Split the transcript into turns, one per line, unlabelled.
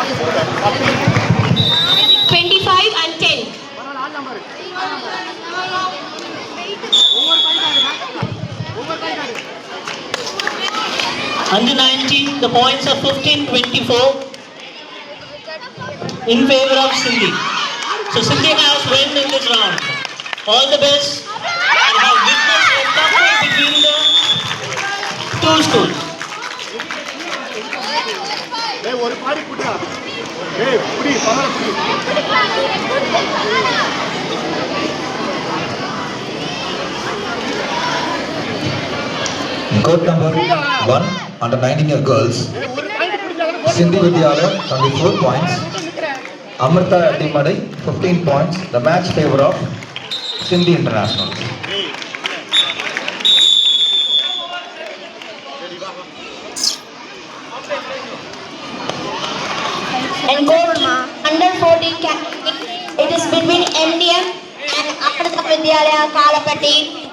25 and 10.
Under 19, the points are 15-24 in favor of Sindhi. So Sindhi has won in this round. All the best, and have witnessed a tough fight between the two schools.
Court number 1, under 19-year girls, Sindhi Vidyalaya 24 points, Amrita Adimadai 15 points, the match favor of Sindhi International.
And court under 14 category, it is between MDM and Amrita Vidyalaya Kalapatti